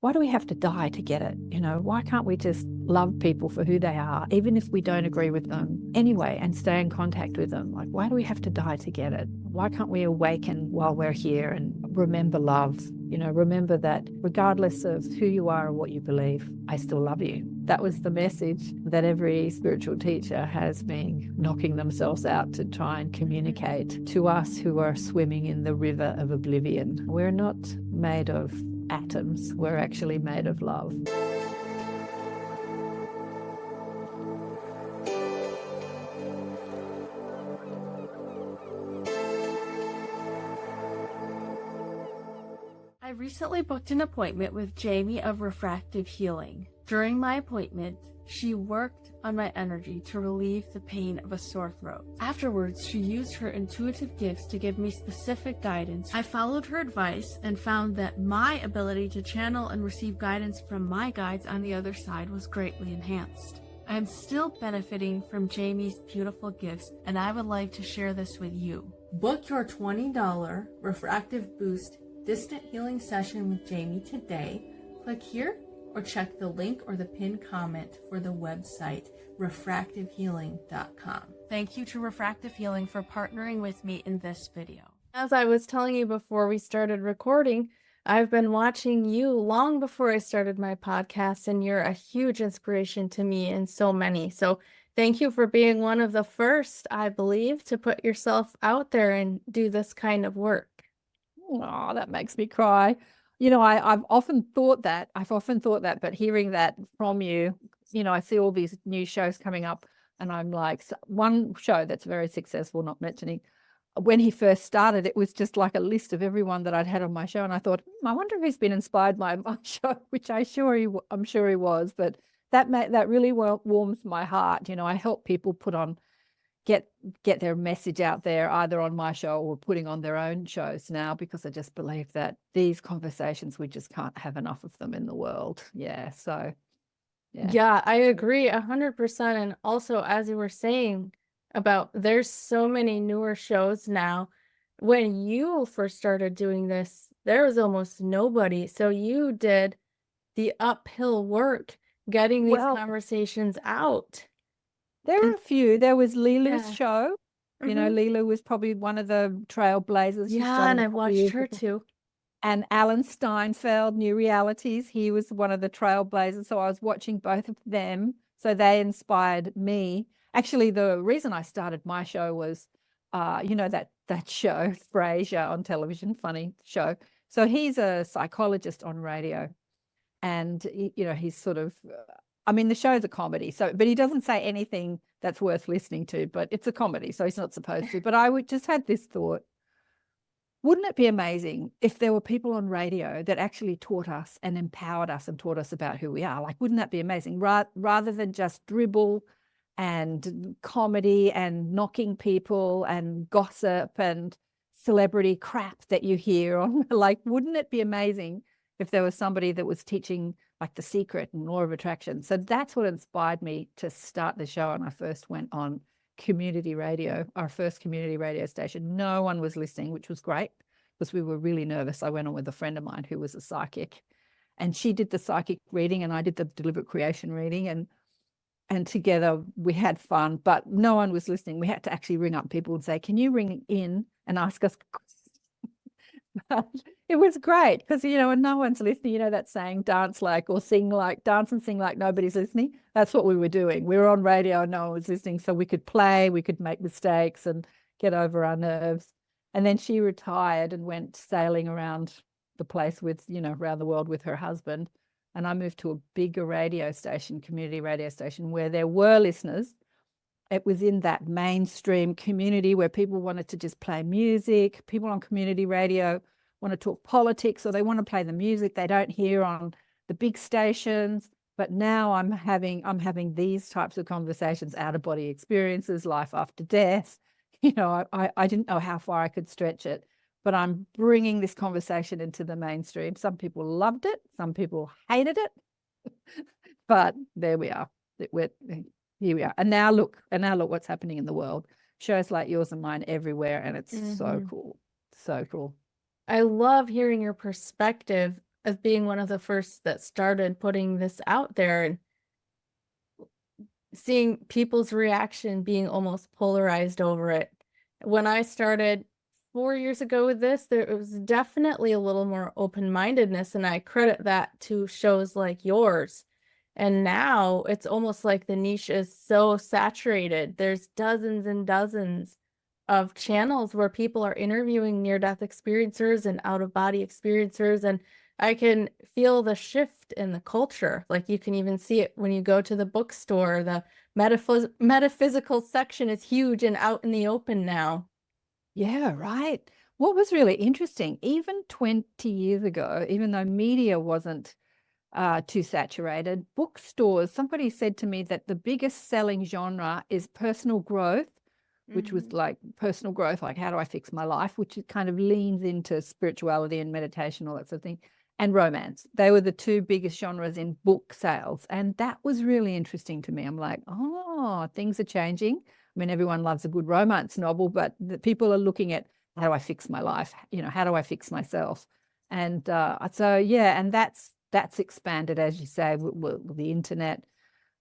why do we have to die to get it? Why can't we just love people for who they are, even if we don't agree with them anyway, and stay in contact with them? Like, why do we have to die to get it? Why can't we awaken while we're here and remember love? Remember that regardless of who you are or what you believe, I still love you. That was the message that every spiritual teacher has been knocking themselves out to try and communicate to us who are swimming in the river of oblivion. We're not made of atoms, we're actually made of love. I recently booked an appointment with Jamie of Refractive Healing. During my appointment, she worked on my energy to relieve the pain of a sore throat. Afterwards, she used her intuitive gifts to give me specific guidance. I followed her advice and found that my ability to channel and receive guidance from my guides on the other side was greatly enhanced. I am still benefiting from Jamie's beautiful gifts, and I would like to share this with you. Book your $20 Refractive Boost Distant Healing Session with Jamie today. Click here or check the link or the pinned comment for the website refractivehealing.com. Thank you to Refractive Healing for partnering with me in this video. As I was telling you before we started recording, I've been watching you long before I started my podcast, and you're a huge inspiration to me and so many. So thank you for being one of the first, I believe, to put yourself out there and do this kind of work. Oh, that makes me cry. I've often thought that, but hearing that from you, I see all these new shows coming up, and I'm like, one show that's very successful, not mentioning, when he first started, it was just like a list of everyone that I'd had on my show, and I thought, I wonder if he's been inspired by my show, which I'm sure he was, but that really warms my heart. I help people get their message out there, either on my show or putting on their own shows now, because I just believe that these conversations, we just can't have enough of them in the world. Yeah. So, yeah, I agree 100%. And also, as you were saying about, there's so many newer shows now. When you first started doing this, there was almost nobody. So you did the uphill work getting these conversations out. There were a few. There was Leela's show. Leela was probably one of the trailblazers. Yeah, and I watched her too. And Alan Steinfeld, New Realities, he was one of the trailblazers. So I was watching both of them. So they inspired me. Actually, the reason I started my show was, that show, Frasier on television, funny show. So he's a psychologist on radio. And, he's sort of, the show's a comedy, but he doesn't say anything that's worth listening to, but it's a comedy, so he's not supposed to. But I would just had this thought, wouldn't it be amazing if there were people on radio that actually taught us and empowered us and taught us about who we are? Like, wouldn't that be amazing? Rather than just dribble and comedy and knocking people and gossip and celebrity crap that you hear on, like, wouldn't it be amazing if there was somebody that was teaching like The Secret and Law of Attraction? So that's what inspired me to start the show. And I first went on community radio, our first community radio station. No one was listening, which was great because we were really nervous. I went on with a friend of mine who was a psychic, and she did the psychic reading and I did the deliberate creation reading, and together we had fun, but no one was listening. We had to actually ring up people and say, can you ring in and ask us questions? It was great because, and no one's listening. That saying, dance and sing like nobody's listening. That's what we were doing. We were on radio and no one was listening. So we could play, we could make mistakes and get over our nerves. And then she retired and went sailing around the place around the world with her husband. And I moved to a bigger radio station, community radio station, where there were listeners. It was in that mainstream community where people wanted to just play music. People on community radio want to talk politics, or they want to play the music they don't hear on the big stations. But now I'm having these types of conversations, out-of-body experiences, life after death. I didn't know how far I could stretch it, but I'm bringing this conversation into the mainstream. Some people loved it, some people hated it, but there we are. Here we are. And now look what's happening in the world. Shows like yours and mine everywhere, and it's so cool. So cool. I love hearing your perspective as being one of the first that started putting this out there and seeing people's reaction being almost polarized over it. When I started 4 years ago with this, there was definitely a little more open-mindedness, and I credit that to shows like yours. And now it's almost like the niche is so saturated. There's dozens and dozens of channels where people are interviewing near-death experiencers and out-of-body experiencers, and I can feel the shift in the culture. Like you can even see it when you go to the bookstore. The metaphysical section is huge and out in the open now. Yeah, right. What was really interesting, even 20 years ago, even though media wasn't too saturated, bookstores, somebody said to me that the biggest selling genre is personal growth, which was like personal growth, like how do I fix my life, which it kind of leans into spirituality and meditation, all that sort of thing, and romance. They were the two biggest genres in book sales. And that was really interesting to me. I'm like, oh, things are changing. I mean, everyone loves a good romance novel, but the people are looking at how do I fix my life? You know, how do I fix myself? And so, yeah, and that's expanded, as you say, with the internet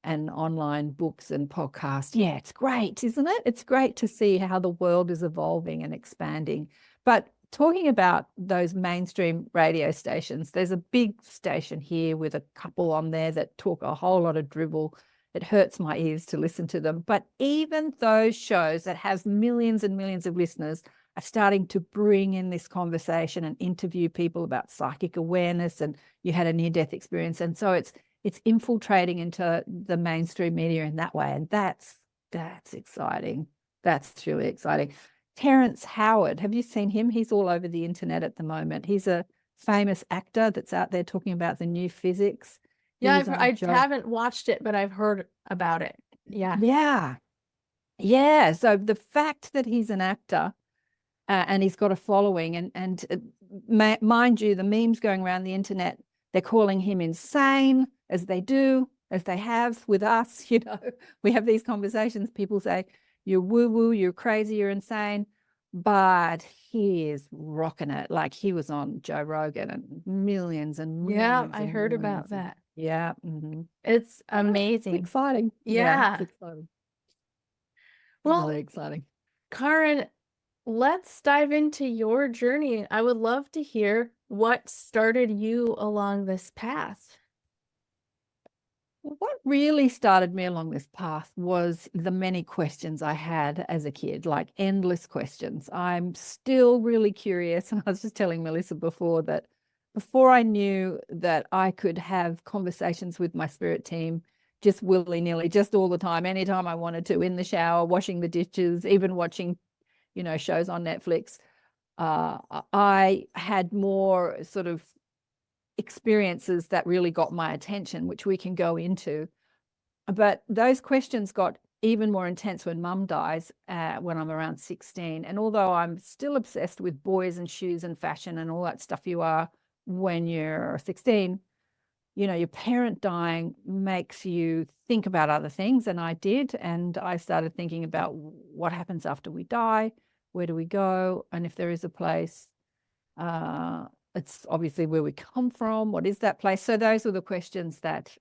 and online books and podcasts. Yeah, it's great, isn't it? It's great to see how the world is evolving and expanding. But talking about those mainstream radio stations, there's a big station here with a couple on there that talk a whole lot of dribble. It hurts my ears to listen to them. But even those shows that have millions and millions of listeners are starting to bring in this conversation and interview people about psychic awareness, and you had a near-death experience. And so it's infiltrating into the mainstream media in that way. And that's exciting. That's truly exciting. Terrence Howard, have you seen him? He's all over the internet at the moment. He's a famous actor that's out there talking about the new physics. Yeah, I haven't watched it, but I've heard about it. Yeah. Yeah. Yeah. So the fact that he's an actor and he's got a following, and mind you, the memes going around the internet, they're calling him insane, as they do, as they have with us. You know, we have these conversations. People say, you're woo-woo, you're crazy, you're insane. But he is rocking it. Like he was on Joe Rogan and millions and millions. Yeah, I heard about that. Yeah. It's amazing. It's exciting. Yeah. It's exciting. Well, really exciting. KAren, let's dive into your journey. I would love to hear what started you along this path. What really started me along this path was the many questions I had as a kid, like endless questions. I'm still really curious. And I was just telling Melissa before that before I knew that I could have conversations with my spirit team just willy-nilly, just all the time, anytime I wanted to, in the shower, washing the dishes, even watching, you know, shows on Netflix, I had more sort of experiences that really got my attention, which we can go into. But those questions got even more intense when Mum dies when I'm around 16. And although I'm still obsessed with boys and shoes and fashion and all that stuff you are when you're 16, you know, your parent dying makes you think about other things. And I did. And I started thinking about what happens after we die, where do we go? And if there is a place, it's obviously where we come from. What is that place? So those were the questions that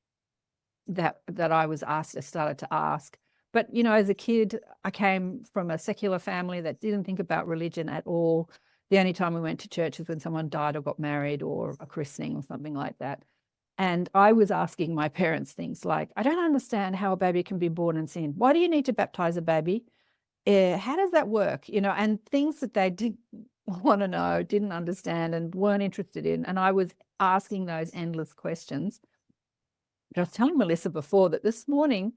I was asked, I started to ask. But, you know, as a kid, I came from a secular family that didn't think about religion at all. The only time we went to church was when someone died or got married or a christening or something like that. And I was asking my parents things like, I don't understand how a baby can be born in sin. Why do you need to baptize a baby? How does that work? You know, and things that they didn't want to know, didn't understand, and weren't interested in. And I was asking those endless questions. But I was telling Melissa before that this morning,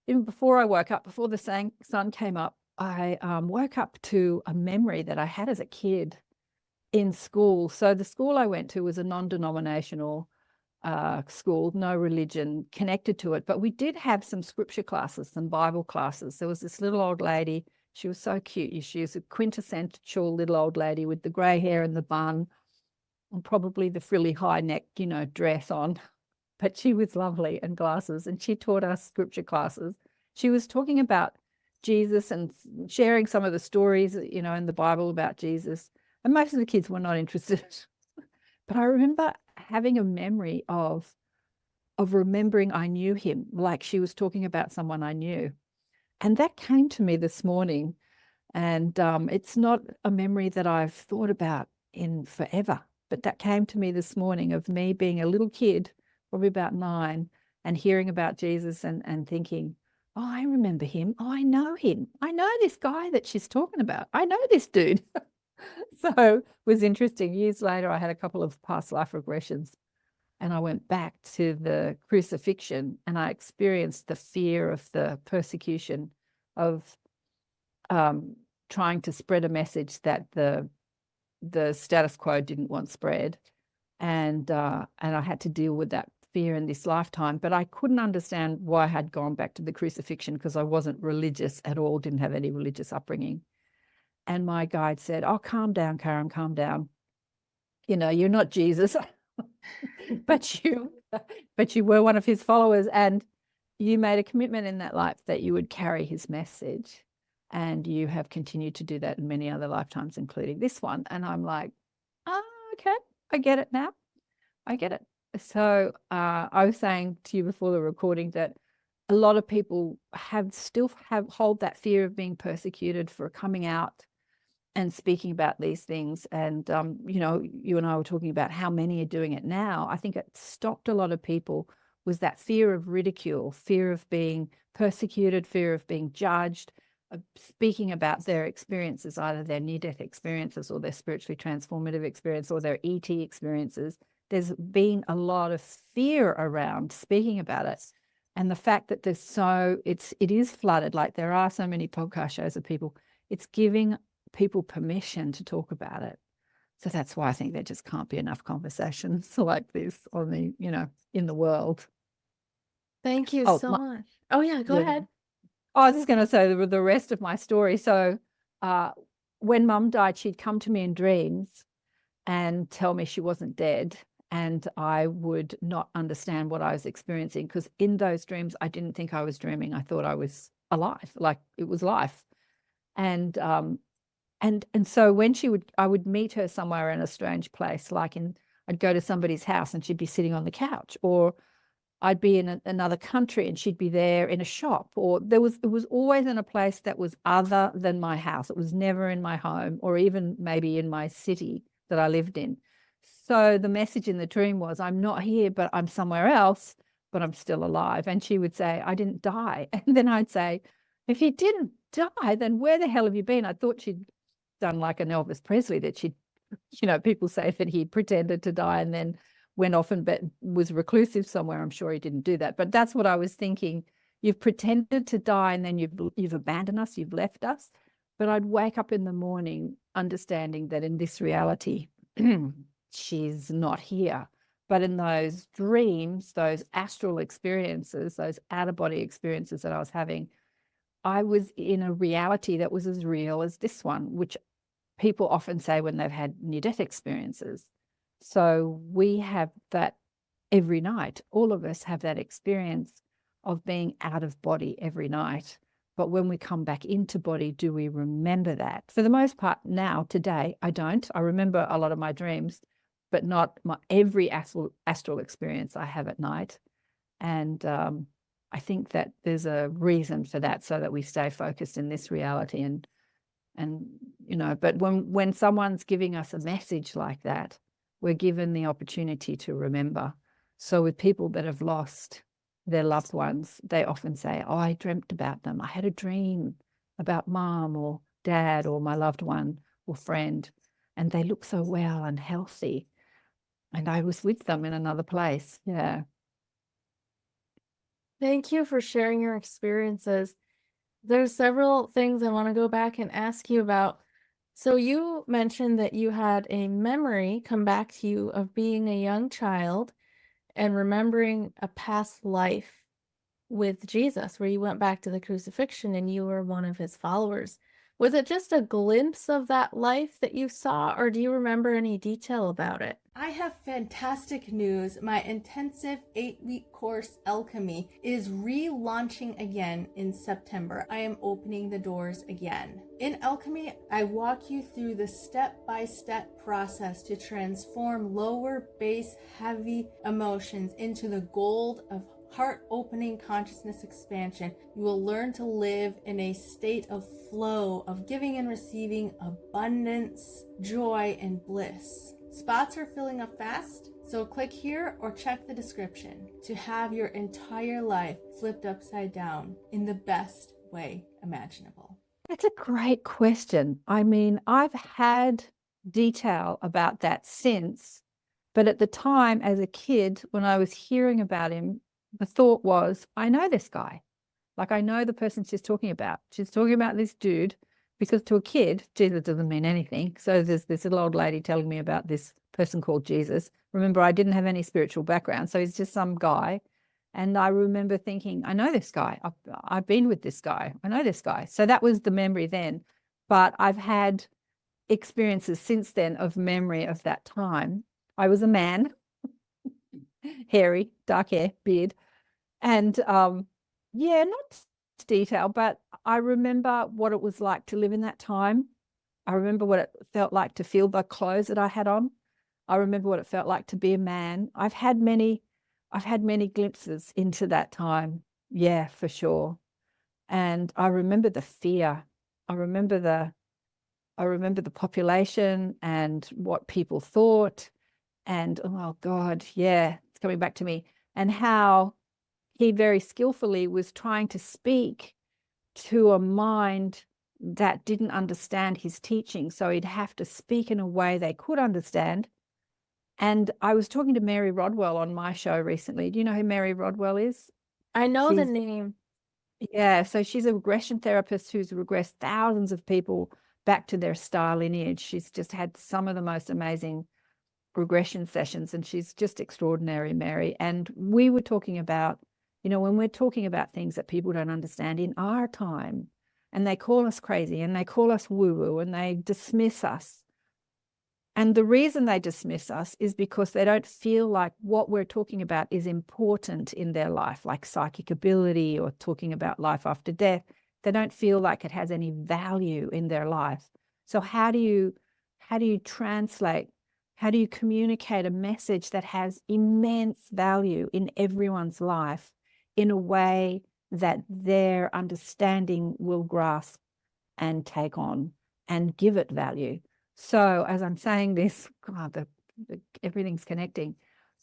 even before I woke up, before the sun came up, I woke up to a memory that I had as a kid in school. So the school I went to was a non-denominational school, no religion connected to it, but we did have some scripture classes, some Bible classes. There was this little old lady. She was so cute. She was a quintessential little old lady with the grey hair and the bun and probably the frilly high neck, you know, dress on. But she was lovely, and glasses, and she taught us scripture classes. She was talking about Jesus and sharing some of the stories, you know, in the Bible about Jesus. And most of the kids were not interested. But I remember having a memory of remembering I knew him, like she was talking about someone I knew. And that came to me this morning. And it's not a memory that I've thought about in forever, but that came to me this morning of me being a little kid, probably about 9, and hearing about Jesus and thinking, oh, I remember him. Oh, I know him. I know this guy that she's talking about. I know this dude. So it was interesting. Years later, I had a couple of past life regressions, and I went back to the crucifixion, and I experienced the fear of the persecution of trying to spread a message that the status quo didn't want spread, and I had to deal with that fear in this lifetime. But I couldn't understand why I had gone back to the crucifixion, because I wasn't religious at all, didn't have any religious upbringing. And my guide said, oh, calm down, Karen, calm down. You know, you're not Jesus, but you were one of his followers, and you made a commitment in that life that you would carry his message. And you have continued to do that in many other lifetimes, including this one. And I'm like, oh, okay, I get it now. I get it. So I was saying to you before the recording that a lot of people still hold that fear of being persecuted for coming out and speaking about these things. And, you know, you and I were talking about how many are doing it now. I think it stopped a lot of people was that fear of ridicule, fear of being persecuted, fear of being judged, speaking about their experiences, either their near-death experiences or their spiritually transformative experience or their ET experiences. There's been a lot of fear around speaking about it. And the fact that it is flooded, like there are so many podcast shows of people, it's giving people permission to talk about it. So that's why I think there just can't be enough conversations like this on the, in the world. Thank you so much. Oh yeah, go ahead. I was just going to say the rest of my story. So when Mum died, she'd come to me in dreams and tell me she wasn't dead. And I would not understand what I was experiencing, because in those dreams, I didn't think I was dreaming. I thought I was alive, like it was life. And so when I would meet her somewhere in a strange place, like I'd go to somebody's house and she'd be sitting on the couch, or I'd be in another country and she'd be there in a shop, or it was always in a place that was other than my house. It was never in my home, or even maybe in my city that I lived in. So the message in the dream was, I'm not here, but I'm somewhere else, but I'm still alive. And she would say, I didn't die. And then I'd say, if you didn't die, then where the hell have you been? I thought she'd done like an Elvis Presley, that she'd, people say that he pretended to die and then went off and was reclusive somewhere. I'm sure he didn't do that, but that's what I was thinking. You've pretended to die and then you've abandoned us, you've left us. But I'd wake up in the morning understanding that in this reality, she's not here. But in those dreams, those astral experiences, those out-of-body experiences that I was having, I was in a reality that was as real as this one, which people often say when they've had near-death experiences. So we have that every night. All of us have that experience of being out of body every night. But when we come back into body, do we remember that? For the most part now, today, I don't. I remember a lot of my dreams, but not every astral experience I have at night. And I think that there's a reason for that, so that we stay focused in this reality. And but when someone's giving us a message like that, we're given the opportunity to remember. So with people that have lost their loved ones, they often say, oh, I dreamt about them. I had a dream about mom or dad or my loved one or friend, and they look so well and healthy. And I was with them in another place. Yeah. Thank you for sharing your experiences. There's several things I want to go back and ask you about. So you mentioned that you had a memory come back to you of being a young child and remembering a past life with Jesus, where you went back to the crucifixion and you were one of his followers. Was it just a glimpse of that life that you saw, or do you remember any detail about it? I have fantastic news. My intensive 8-week course, Alchemy, is relaunching again in September. I am opening the doors again. In Alchemy, I walk you through the step-by-step process to transform lower, base, heavy emotions into the gold of heart-opening consciousness expansion. You will learn to live in a state of flow, of giving and receiving abundance, joy, and bliss. Spots are filling up fast, so click here or check the description to have your entire life flipped upside down in the best way imaginable. That's a great question. I mean, I've had detail about that since, but at the time as a kid, when I was hearing about him, the thought was, I know this guy. Like, I know the person she's talking about. She's talking about this dude, because to a kid, Jesus doesn't mean anything. So there's this little old lady telling me about this person called Jesus. Remember, I didn't have any spiritual background, so he's just some guy. And I remember thinking, I know this guy. I've been with this guy. I know this guy. So that was the memory then. But I've had experiences since then of memory of that time. I was a man, hairy, dark hair, beard. And yeah, not detail, but I remember what it was like to live in that time. I remember what it felt like to feel the clothes that I had on. I remember what it felt like to be a man. I've had many glimpses into that time. Yeah, for sure. And I remember the fear. I remember the population and what people thought. And oh God, yeah, it's coming back to me. And how he very skillfully was trying to speak to a mind that didn't understand his teaching. So he'd have to speak in a way they could understand. And I was talking to Mary Rodwell on my show recently. Do you know who Mary Rodwell is? I know the She's, name. yeah, so she's a regression therapist who's regressed thousands of people back to their star lineage. She's just had some of the most amazing regression sessions, and she's just extraordinary, Mary. And we were talking about, when we're talking about things that people don't understand in our time, and they call us crazy and they call us woo-woo and they dismiss us. And the reason they dismiss us is because they don't feel like what we're talking about is important in their life, like psychic ability or talking about life after death. They don't feel like it has any value in their life. So how do you translate, how do you communicate a message that has immense value in everyone's life in a way that their understanding will grasp and take on and give it value? So as I'm saying this, God, everything's connecting.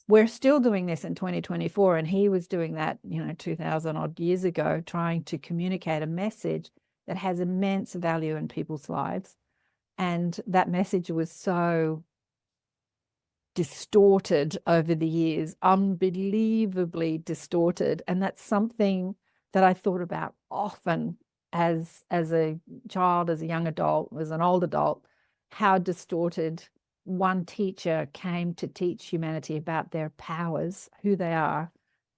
We're still doing this in 2024, and he was doing that, 2000 odd years ago, trying to communicate a message that has immense value in people's lives. And that message was so distorted over the years, unbelievably distorted. And that's something that I thought about often as a child, as a young adult, as an old adult, how distorted one teacher came to teach humanity about their powers, who they are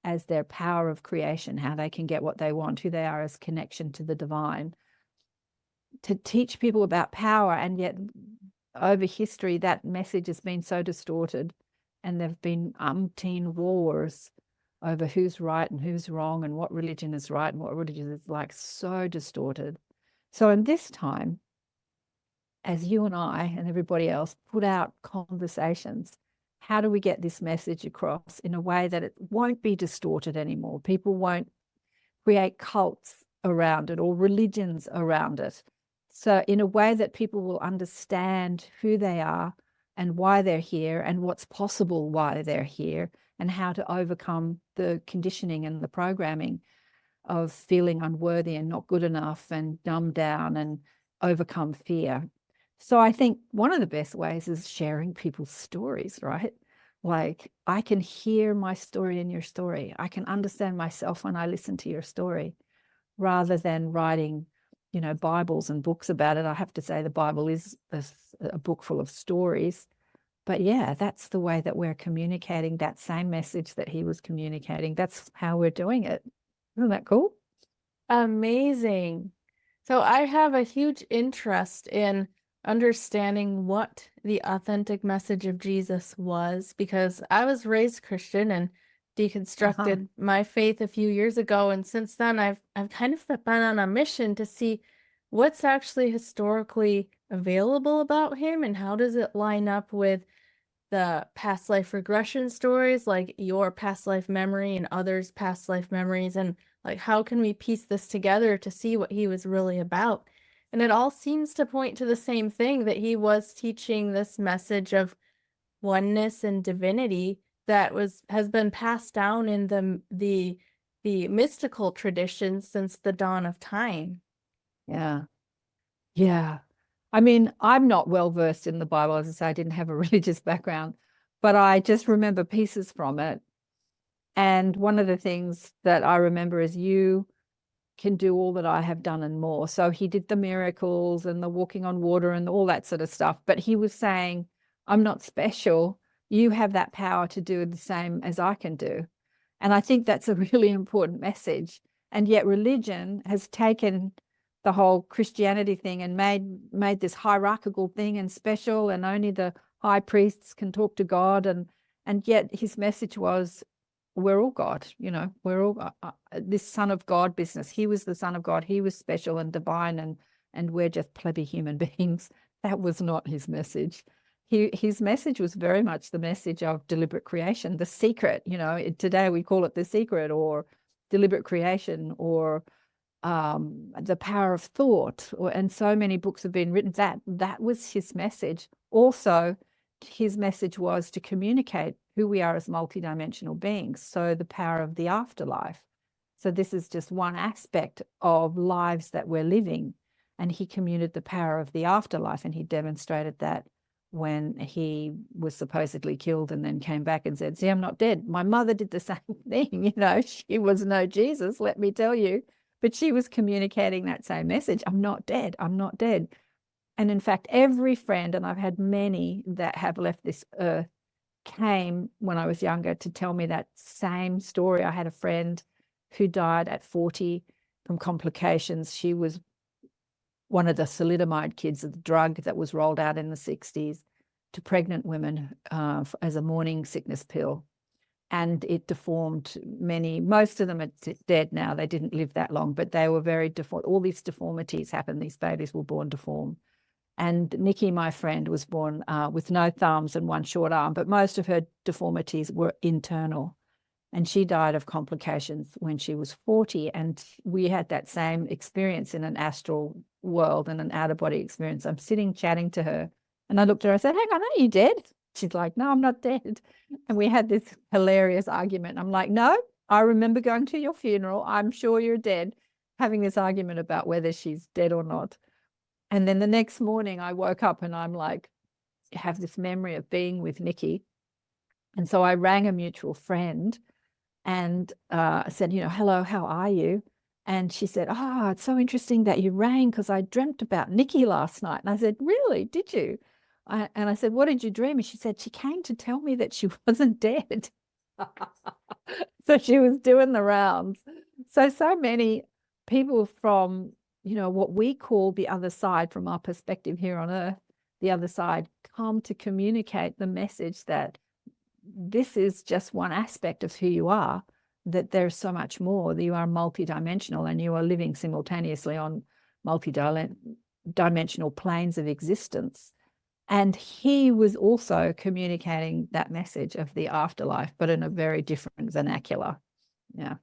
as their power of creation, how they can get what they want, who they are as connection to the divine, to teach people about power. And yet over history, that message has been so distorted, and there've been umpteen wars over who's right and who's wrong and what religion is right and what religion is, like, so distorted. So in this time, as you and I and everybody else put out conversations, how do we get this message across in a way that it won't be distorted anymore? People won't create cults around it or religions around it. So in a way that people will understand who they are and why they're here and what's possible while they're here, and how to overcome the conditioning and the programming of feeling unworthy and not good enough and dumbed down, and overcome fear. So I think one of the best ways is sharing people's stories, right? Like, I can hear my story in your story. I can understand myself when I listen to your story, rather than writing, Bibles and books about it. I have to say the Bible is a book full of stories. But yeah, that's the way that we're communicating that same message that he was communicating. That's how we're doing it. Isn't that cool? Amazing. So I have a huge interest in understanding what the authentic message of Jesus was, because I was raised Christian and deconstructed my faith a few years ago, and since then I've kind of been on a mission to see what's actually historically available about him and how does it line up with the past life regression stories, like your past life memory and others' past life memories, and like how can we piece this together to see what he was really about? And it all seems to point to the same thing, that he was teaching this message of oneness and divinity that has been passed down in the mystical tradition since the dawn of time. Yeah. Yeah. I mean, I'm not well versed in the Bible. As I say, I didn't have a religious background, but I just remember pieces from it. And one of the things that I remember is you can do all that I have done and more. So he did the miracles and the walking on water and all that sort of stuff. But he was saying, I'm not special. You have that power to do the same as I can do. And I think that's a really important message. And yet religion has taken the whole Christianity thing and made this hierarchical thing and special, and only the high priests can talk to God. And yet his message was, we're all God, we're all this son of God business. He was the son of God. He was special and divine, and we're just plebby human beings. That was not his message. His message was very much the message of deliberate creation, the secret. Today we call it the secret, or deliberate creation, or the power of thought, and so many books have been written. That was his message. Also, his message was to communicate who we are as multidimensional beings, so the power of the afterlife. So this is just one aspect of lives that we're living, and he communicated the power of the afterlife, and he demonstrated that when he was supposedly killed and then came back and said, see, I'm not dead. My mother did the same thing. She was no Jesus, let me tell you. But she was communicating that same message. I'm not dead. I'm not dead. And in fact, every friend, and I've had many that have left this earth, came when I was younger to tell me that same story. I had a friend who died at 40 from complications. She was one of the thalidomide kids, of the drug that was rolled out in the 60s to pregnant women as a morning sickness pill. And it deformed most of them are dead now. They didn't live that long, but they were very deformed. All these deformities happened. These babies were born deformed. And Nikki, my friend, was born with no thumbs and one short arm, but most of her deformities were internal. And she died of complications when she was 40. And we had that same experience in an astral world and an out-of-body experience. I'm sitting chatting to her, and I looked at her, I said, hang on, are you dead? She's like, no, I'm not dead. And we had this hilarious argument. I'm like, no, I remember going to your funeral. I'm sure you're dead. Having this argument about whether she's dead or not. And then the next morning I woke up and I'm like, have this memory of being with Nikki. And so I rang a mutual friend and said, hello, how are you? And she said, oh, it's so interesting that you rang because I dreamt about Nikki last night. And I said, really? Did you? And I said, what did you dream? And she said, she came to tell me that she wasn't dead. So she was doing the rounds. So many people from, what we call the other side, from our perspective here on Earth, the other side, come to communicate the message that this is just one aspect of who you are, that there's so much more, that you are multidimensional and you are living simultaneously on multidimensional planes of existence. And he was also communicating that message of the afterlife, but in a very different vernacular. Yeah.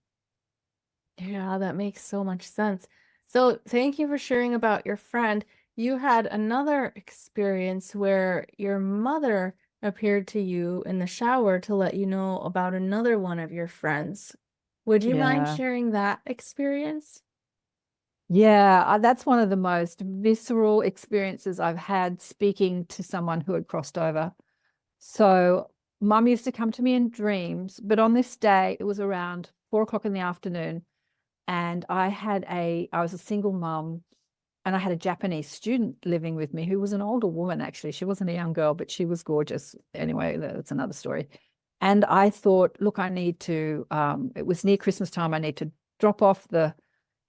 Yeah, that makes so much sense. So thank you for sharing about your friend. You had another experience where your mother appeared to you in the shower to let you know about another one of your friends. Would you mind sharing that experience? Yeah, that's one of the most visceral experiences I've had, speaking to someone who had crossed over. So mum used to come to me in dreams, but on this day, it was around 4 o'clock in the afternoon. And I was a single mum, and I had a Japanese student living with me who was an older woman, actually. She wasn't a young girl, but she was gorgeous. Anyway, that's another story. And I thought, look, I need to, it was near Christmas time, I need to drop off the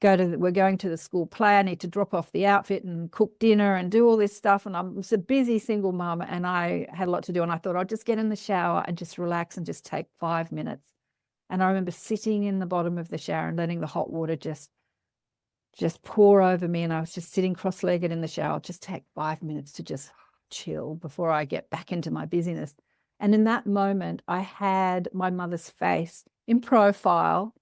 we're going to the school play. I need to drop off the outfit and cook dinner and do all this stuff. And I was a busy single mum and I had a lot to do. And I thought I'll just get in the shower and just relax and just take 5 minutes. And I remember sitting in the bottom of the shower and letting the hot water just pour over me. And I was just sitting cross-legged in the shower, just take 5 minutes to just chill before I get back into my busyness. And in that moment, I had my mother's face in profile,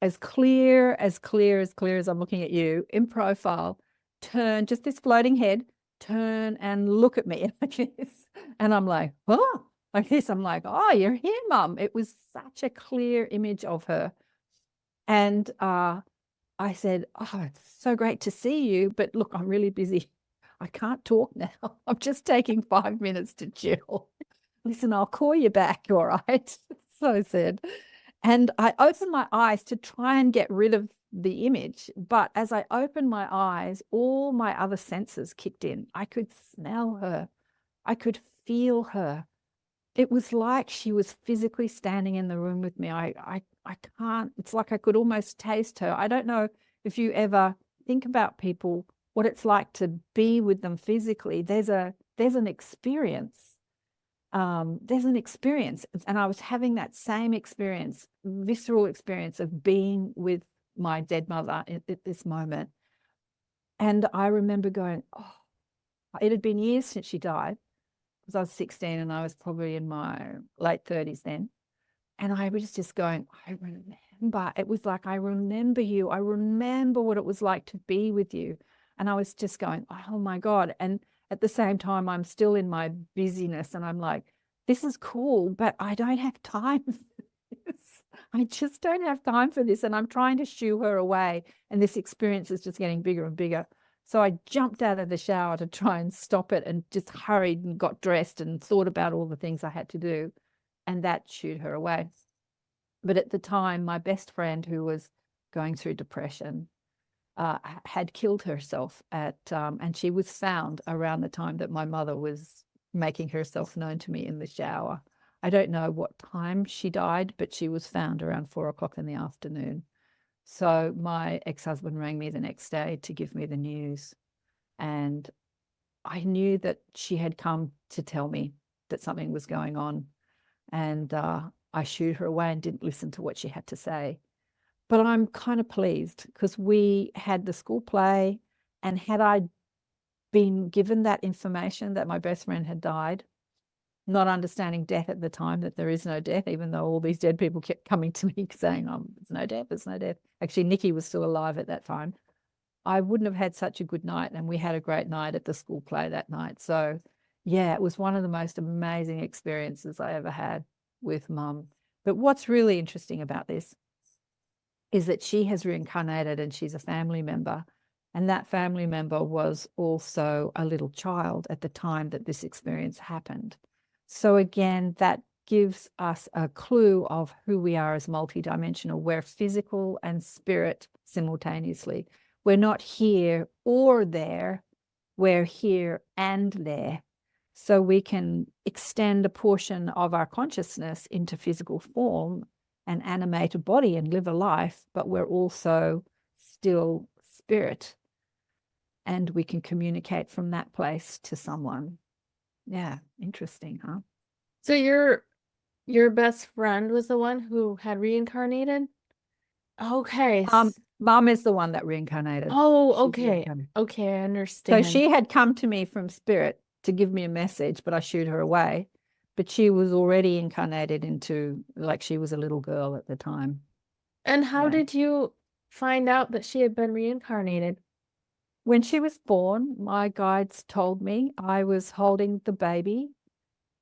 as clear as I'm looking at you, in profile, turn, just this floating head, turn and look at me like this. And I'm like, oh, like this. I'm like, oh, you're here, Mum. It was such a clear image of her. And I said, oh, it's so great to see you. But look, I'm really busy. I can't talk now. I'm just taking 5 minutes to chill. Listen, I'll call you back, all right? So I said. And I opened my eyes to try and get rid of the image. But as I opened my eyes, all my other senses kicked in. I could smell her. I could feel her. It was like she was physically standing in the room with me. I can't, it's like I could almost taste her. I don't know if you ever think about people, what it's like to be with them physically. There's an experience. There's an experience. And I was having that same experience, visceral experience of being with my dead mother at this moment. And I remember going, oh, it had been years since she died, because I was 16 and I was probably in my late 30s then. And I was just going, I remember. It was like, I remember you. I remember what it was like to be with you. And I was just going, oh my God. And at the same time, I'm still in my busyness and I'm like, this is cool, but I don't have time for this. I just don't have time for this. And I'm trying to shoo her away. And this experience is just getting bigger and bigger. So I jumped out of the shower to try and stop it and just hurried and got dressed and thought about all the things I had to do. And that shooed her away. But at the time, my best friend, who was going through depression, had killed herself and she was found around the time that my mother was making herself known to me in the shower. I don't know what time she died, but she was found around 4 o'clock in the afternoon. So my ex-husband rang me the next day to give me the news. And I knew that she had come to tell me that something was going on. And I shooed her away and didn't listen to what she had to say. But I'm kind of pleased because we had the school play, and had I been given that information that my best friend had died, not understanding death at the time, that there is no death, even though all these dead people kept coming to me saying, there's no death, there's no death. Actually, Nikki was still alive at that time. I wouldn't have had such a good night, and we had a great night at the school play that night. So yeah, it was one of the most amazing experiences I ever had with Mum. But what's really interesting about this is that she has reincarnated and she's a family member. And that family member was also a little child at the time that this experience happened. So again, that gives us a clue of who we are as multidimensional. We're physical and spirit simultaneously. We're not here or there. We're here and there. So we can extend a portion of our consciousness into physical form and animate a body and live a life, but we're also still spirit. And we can communicate from that place to someone. Yeah, interesting, huh? So your best friend was the one who had reincarnated? Okay. Mom is the one that reincarnated. Oh, okay. Okay, I understand. So she had come to me from spirit to give me a message, but I shooed her away. But she was already incarnated into, like, she was a little girl at the time. And how did you find out that she had been reincarnated? When she was born, my guides told me. I was holding the baby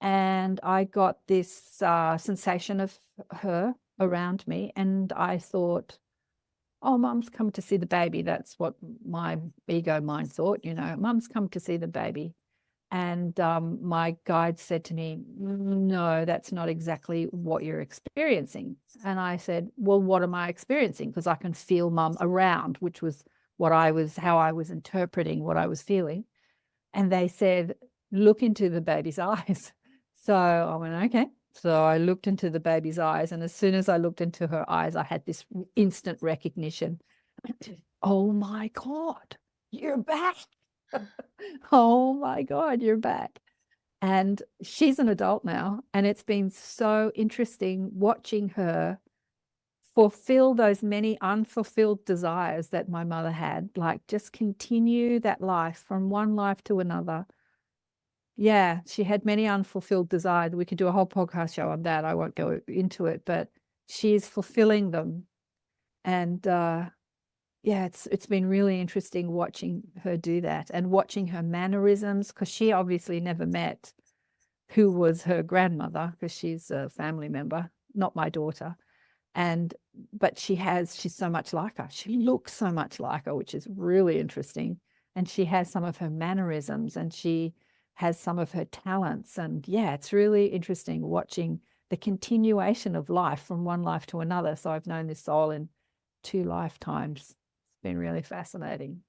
and I got this sensation of her around me. And I thought, oh, Mum's come to see the baby. That's what my ego mind thought, Mum's come to see the baby. And my guide said to me, no, that's not exactly what you're experiencing. And I said, well, what am I experiencing? Because I can feel Mum around, which was how I was interpreting what I was feeling. And they said, look into the baby's eyes. So I went, okay. So I looked into the baby's eyes. And as soon as I looked into her eyes, I had this instant recognition. Oh my God, you're back. Oh my God, you're back. And she's an adult now. And it's been so interesting watching her fulfill those many unfulfilled desires that my mother had, like just continue that life from one life to another. Yeah, she had many unfulfilled desires. We could do a whole podcast show on that. I won't go into it, but she's fulfilling them. And yeah, it's been really interesting watching her do that and watching her mannerisms, because she obviously never met who was her grandmother, because she's a family member, not my daughter. And but she's so much like her. She looks so much like her, which is really interesting. And she has some of her mannerisms, and she has some of her talents. And yeah, it's really interesting watching the continuation of life from one life to another. So I've known this soul in 2 lifetimes. It's been really fascinating.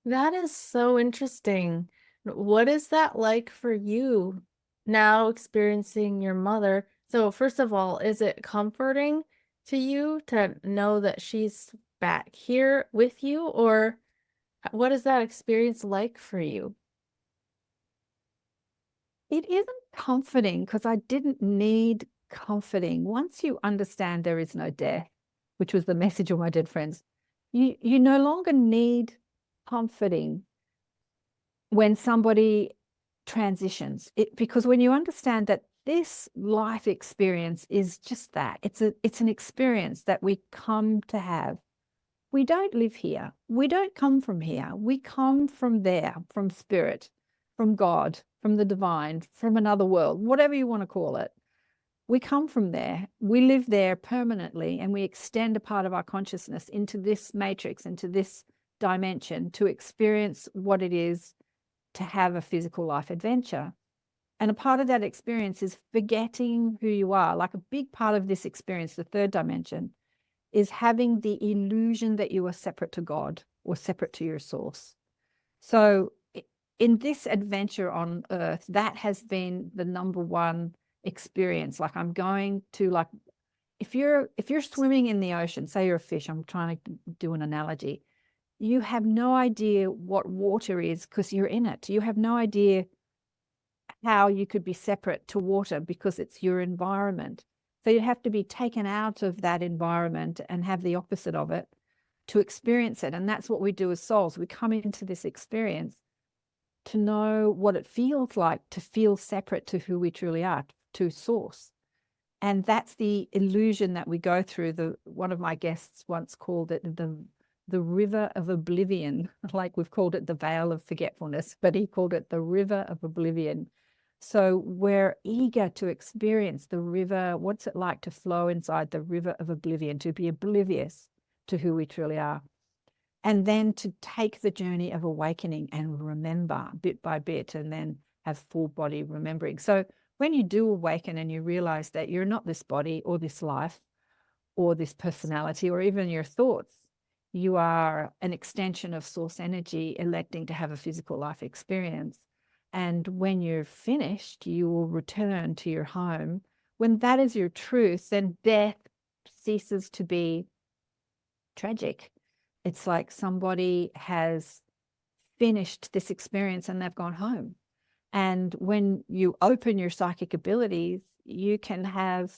That is so interesting. What is that like for you now experiencing your mother? So, first of all, is it comforting to you to know that she's back here with you, or what is that experience like for you? It isn't comforting because I didn't need comforting. Once you understand there is no death, which was the message of my dead friends, you no longer need comforting when somebody transitions. Because when you understand that this life experience is just that, it's an experience that we come to have. We don't live here. We don't come from here. We come from there, from spirit, from God, from the divine, from another world, whatever you want to call it. We come from there. We live there permanently, and we extend a part of our consciousness into this matrix, into this dimension, to experience what it is to have a physical life adventure. And a part of that experience is forgetting who you are. Like a big part of this experience, the third dimension, is having the illusion that you are separate to God or separate to your source. So in this adventure on earth, that has been the number one experience. Like I'm going to, like, if you're swimming in the ocean, say you're a fish, I'm trying to do an analogy. You have no idea what water is because you're in it. You have no idea how you could be separate to water because it's your environment. So you have to be taken out of that environment and have the opposite of it to experience it. And that's what we do as souls. We come into this experience to know what it feels like to feel separate to who we truly are, to source. And that's the illusion that we go through. One of my guests once called it the river of oblivion, like we've called it the veil of forgetfulness, but he called it the river of oblivion. So we're eager to experience the river. What's it like to flow inside the river of oblivion, to be oblivious to who we truly are? And then to take the journey of awakening and remember bit by bit, and then have full body remembering. So when you do awaken and you realize that you're not this body or this life or this personality or even your thoughts, you are an extension of source energy electing to have a physical life experience. And when you're finished, you will return to your home. When that is your truth, then death ceases to be tragic. It's like somebody has finished this experience and they've gone home. And when you open your psychic abilities, you can have,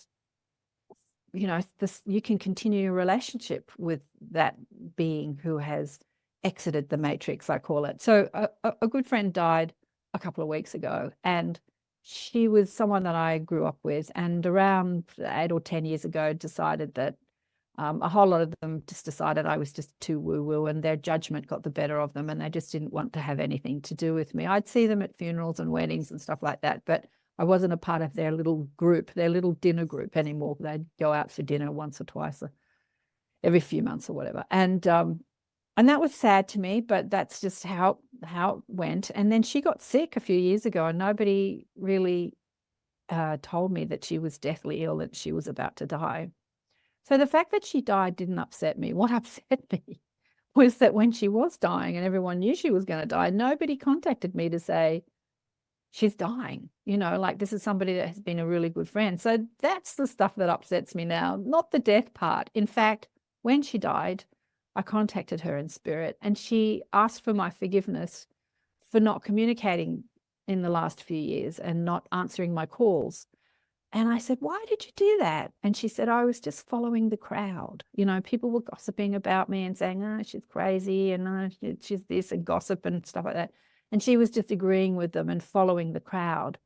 you can continue a relationship with that being who has exited the matrix, I call it. So a good friend died a couple of weeks ago, and she was someone that I grew up with, and around 8 or 10 years ago decided that a whole lot of them just decided I was just too woo-woo, and their judgment got the better of them, and they just didn't want to have anything to do with me. I'd see them at funerals and weddings and stuff like that, but I wasn't a part of their little group, their little dinner group anymore. They'd go out for dinner once or twice every few months or whatever. And that was sad to me, but that's just how it went. And then she got sick a few years ago, and nobody really told me that she was deathly ill, that she was about to die. So the fact that she died didn't upset me. What upset me was that when she was dying and everyone knew she was going to die, nobody contacted me to say, she's dying. Like, this is somebody that has been a really good friend. So that's the stuff that upsets me now, not the death part. In fact, when she died, I contacted her in spirit, and she asked for my forgiveness for not communicating in the last few years and not answering my calls. And I said, why did you do that? And she said, I was just following the crowd. You know, people were gossiping about me and saying, oh, she's crazy, and oh, she's this, and gossip and stuff like that. And she was just agreeing with them and following the crowd.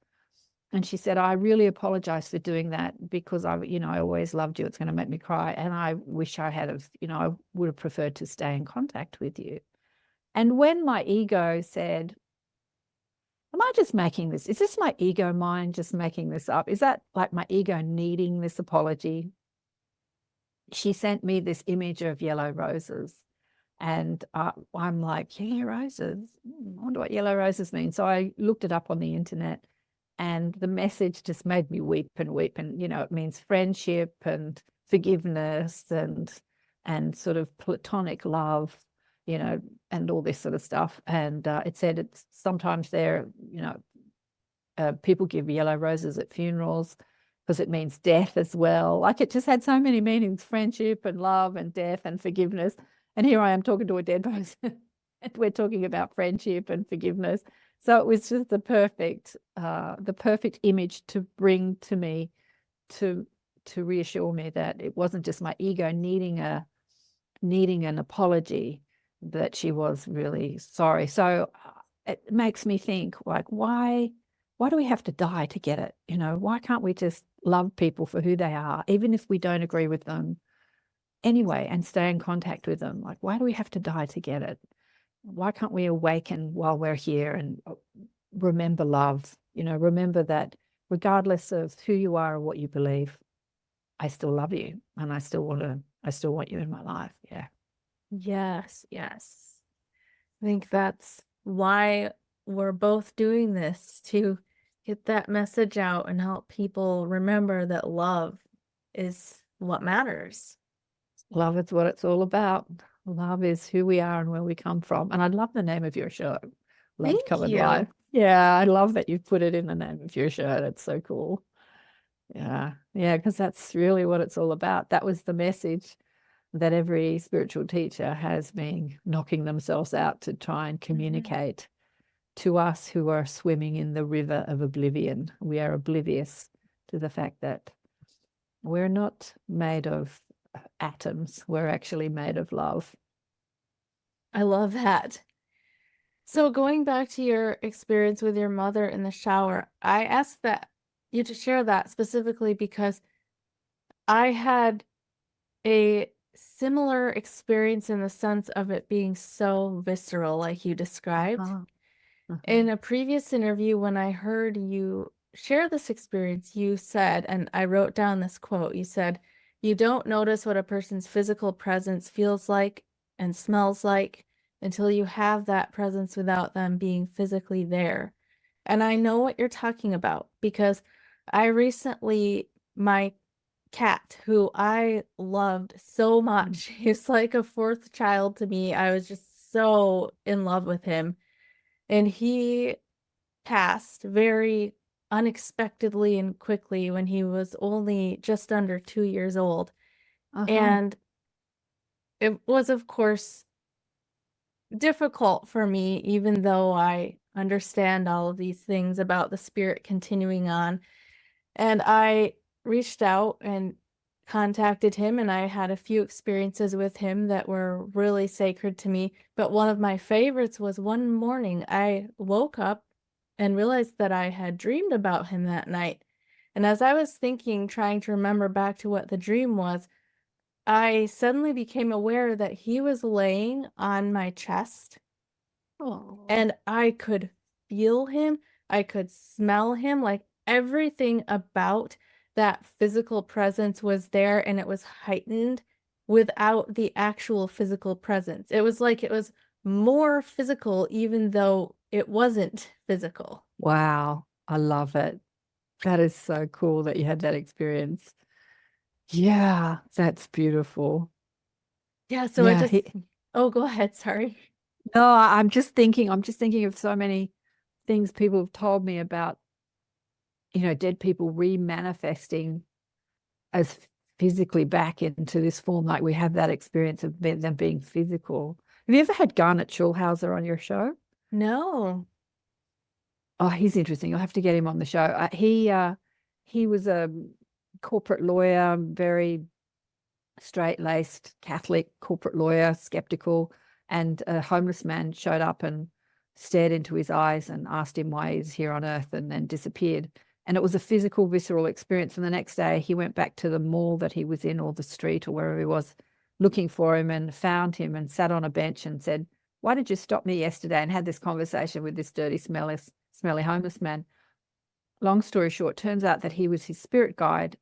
And she said, I really apologize for doing that, because I always loved you. It's going to make me cry. And I wish I had, I would have preferred to stay in contact with you. And when my ego said, am I just making this? Is this my ego mind just making this up? Is that like my ego needing this apology? She sent me this image of yellow roses. And I'm like, yellow roses? I wonder what yellow roses mean. So I looked it up on the internet, and the message just made me weep and weep. And, it means friendship and forgiveness and sort of platonic love, and all this sort of stuff. And it said it's sometimes people give yellow roses at funerals because it means death as well. Like, it just had so many meanings: friendship and love and death and forgiveness. And here I am talking to a dead person, and we're talking about friendship and forgiveness. So it was just the perfect image to bring to me to reassure me that it wasn't just my ego needing an apology, that she was really sorry. So it makes me think, like, why do we have to die to get it? Why can't we just love people for who they are, even if we don't agree with them anyway, and stay in contact with them? Like, why do we have to die to get it? Why can't we awaken while we're here and remember love? Remember that regardless of who you are or what you believe, I still love you, and I still want you in my life. Yeah. Yes, yes. I think that's why we're both doing this, to get that message out and help people remember that love is what matters. Love is what it's all about. Love is who we are and where we come from. And I love the name of your show, Love Thank Covered you. Life. Yeah, I love that you've put it in the name of your show. It's so cool. Yeah, because that's really what it's all about. That was the message that every spiritual teacher has been knocking themselves out to try and communicate to us who are swimming in the river of oblivion. We are oblivious to the fact that we're not made of atoms. We're actually made of love. I love that. So going back to your experience with your mother in the shower, I asked you to share that specifically because I had a similar experience in the sense of it being so visceral, like you described. In a previous interview, when I heard you share this experience, you said, and I wrote down this quote, you said, "You don't notice what a person's physical presence feels like and smells like until you have that presence without them being physically there." And I know what you're talking about, because my cat, who I loved so much, he's like a fourth child to me. I was just so in love with him. And he passed very unexpectedly and quickly when he was only just under 2 years old. And it was, of course, difficult for me, even though I understand all of these things about the spirit continuing on. And I reached out and contacted him, and I had a few experiences with him that were really sacred to me. But one of my favorites was one morning I woke up and realized that I had dreamed about him that night. And as I was trying to remember back to what the dream was, I suddenly became aware that he was laying on my chest. Oh. And I could feel him. I could smell him. Like, everything about that physical presence was there, and it was heightened without the actual physical presence. It was like it was more physical, even though it wasn't physical. Wow. I love it. That is so cool that you had that experience. Yeah, that's beautiful. Yeah, so Yeah, oh, go ahead, sorry. no, I'm just thinking of so many things people have told me about, dead people re-manifesting as physically back into this form, like we have that experience of them being physical. Have you ever had Garnet Shulhauser on your show? No. Oh, he's interesting. You'll have to get him on the show. He was a corporate lawyer, very straight-laced Catholic corporate lawyer, skeptical, and a homeless man showed up and stared into his eyes and asked him why he's here on earth, and then disappeared. And it was a physical, visceral experience. And the next day he went back to the mall that he was in, or the street, or wherever he was, looking for him, and found him and sat on a bench and said, "Why did you stop me yesterday?" and had this conversation with this dirty, smelly homeless man. Long story short, turns out that he was his spirit guide,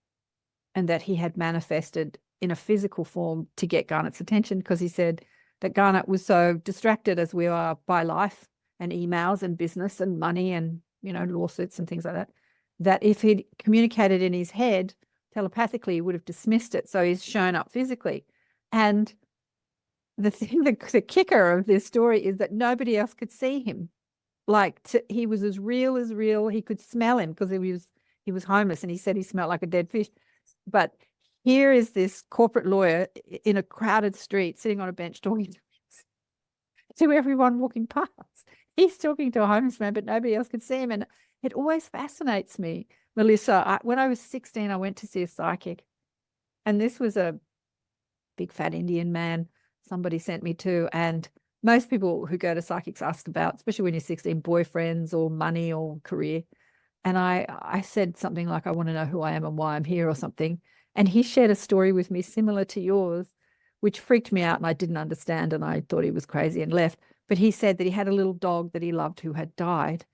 and that he had manifested in a physical form to get Garnet's attention, because he said that Garnet was so distracted, as we are, by life and emails and business and money and, lawsuits and things like that, that if he'd communicated in his head telepathically, he would have dismissed it. So he's shown up physically. And the kicker of this story is that nobody else could see him. He was as real. He could smell him, because he was homeless, and he said he smelled like a dead fish. But here is this corporate lawyer in a crowded street, sitting on a bench talking to everyone walking past. He's talking to a homeless man, but nobody else could see him. And it always fascinates me, Melissa. When I was 16, I went to see a psychic, and this was a big fat Indian man somebody sent me to. And most people who go to psychics ask about, especially when you're 16, boyfriends or money or career. And I said something like, "I want to know who I am and why I'm here," or something. And he shared a story with me similar to yours, which freaked me out, and I didn't understand, and I thought he was crazy and left. But he said that he had a little dog that he loved who had died,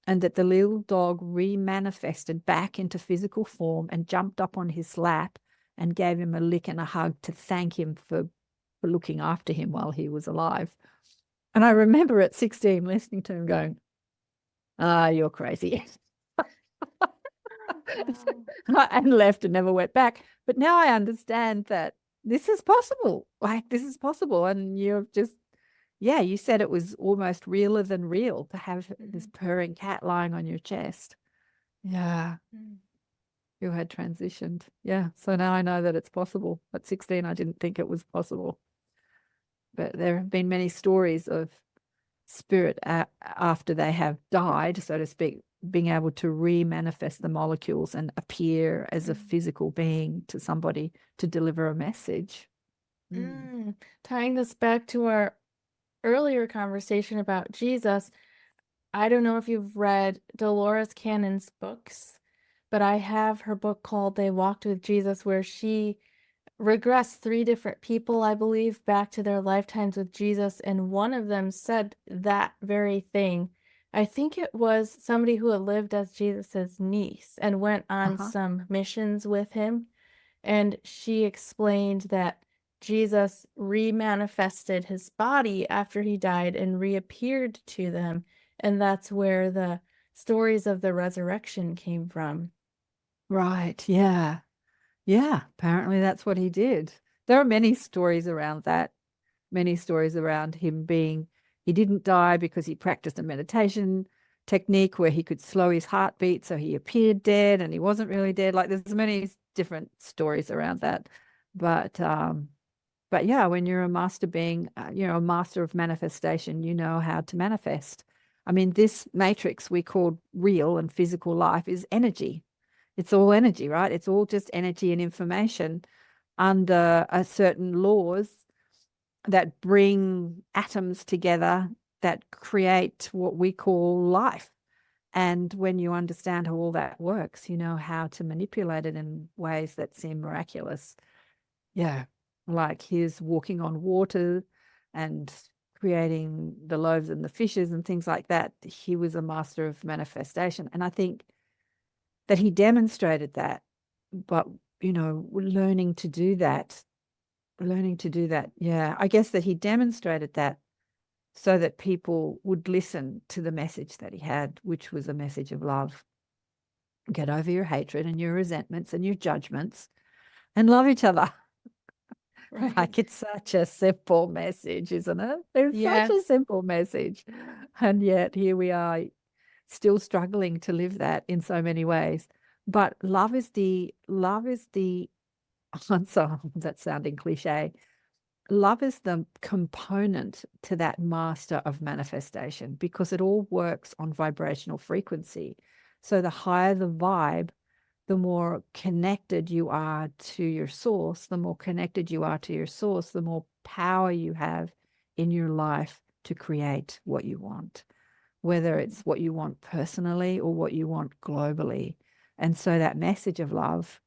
and that the little dog remanifested back into physical form and jumped up on his lap and gave him a lick and a hug to thank him for looking after him while he was alive. And I remember at 16 listening to him going, "You're crazy." And left and never went back. But now I understand that this is possible. This is possible. And you're just, you said it was almost realer than real to have this purring cat lying on your chest. Yeah. You had transitioned. Yeah. So now I know that it's possible. At 16, I didn't think it was possible. But there have been many stories of spirit after they have died, so to speak, being able to re-manifest the molecules and appear as a physical being to somebody to deliver a message. Tying this back to our earlier conversation about Jesus, I don't know if you've read Dolores Cannon's books, but I have her book called They Walked with Jesus, where she regressed 3 different people, I believe, back to their lifetimes with Jesus, and one of them said that very thing. I think it was somebody who had lived as Jesus's niece and went on some missions with him, and she explained that Jesus remanifested his body after he died and reappeared to them, and that's where the stories of the resurrection came from. Right. Yeah. Yeah. Apparently that's what he did. There are many stories around that, many stories around him he didn't die because he practiced a meditation technique where he could slow his heartbeat, so he appeared dead and he wasn't really dead. There's many different stories around that. But yeah, when you're a master being, a master of manifestation, you know how to manifest. I mean, this matrix we call real and physical life is energy. It's all energy, right? It's all just energy and information under a certain laws that bring atoms together that create what we call life. And when you understand how all that works, you know how to manipulate it in ways that seem miraculous. Yeah, like his walking on water and creating the loaves and the fishes and things like that. He was a master of manifestation. And I think that he demonstrated that, but, learning to do that. Yeah, I guess that he demonstrated that so that people would listen to the message that he had, which was a message of love. Get over your hatred and your resentments and your judgments and love each other. Right. It's such a simple message, isn't it? It's Yeah. such a simple message. And yet here we are still struggling to live that in so many ways. But love is the so that's sounding cliche. Love is the component to that master of manifestation because it all works on vibrational frequency. So the higher the vibe, the more connected you are to your source, the more connected you are to your source, the more power you have in your life to create what you want, whether it's what you want personally or what you want globally. And so that message of love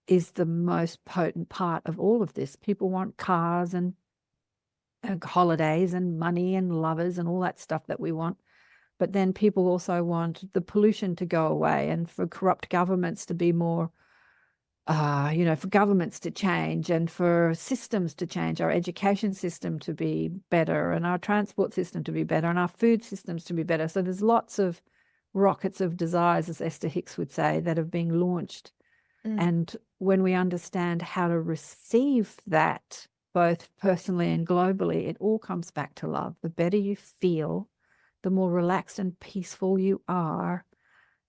is the most potent part of all of this. People want cars and holidays and money and lovers and all that stuff that we want. But then people also want the pollution to go away and for corrupt governments to be more, for governments to change and for systems to change, our education system to be better and our transport system to be better and our food systems to be better. So there's lots of rockets of desires, as Esther Hicks would say, that have been launched. And when we understand how to receive that, both personally and globally, it all comes back to love. The better you feel, the more relaxed and peaceful you are,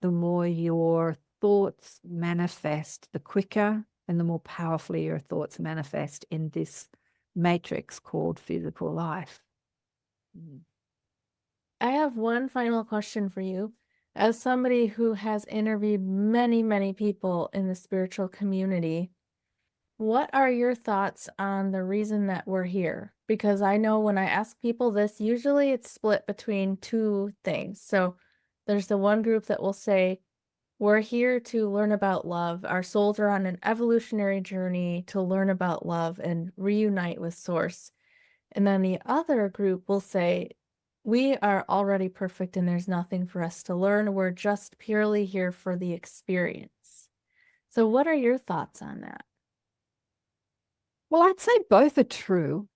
the more your thoughts manifest, the quicker and the more powerfully your thoughts manifest in this matrix called physical life. I have one final question for you. As somebody who has interviewed many, many people in the spiritual community, what are your thoughts on the reason that we're here? Because I know when I ask people this, usually it's split between two things. So there's the one group that will say, we're here to learn about love. Our souls are on an evolutionary journey to learn about love and reunite with Source. And then the other group will say, we are already perfect and there's nothing for us to learn. We're just purely here for the experience. So what are your thoughts on that? Well, I'd say both are true.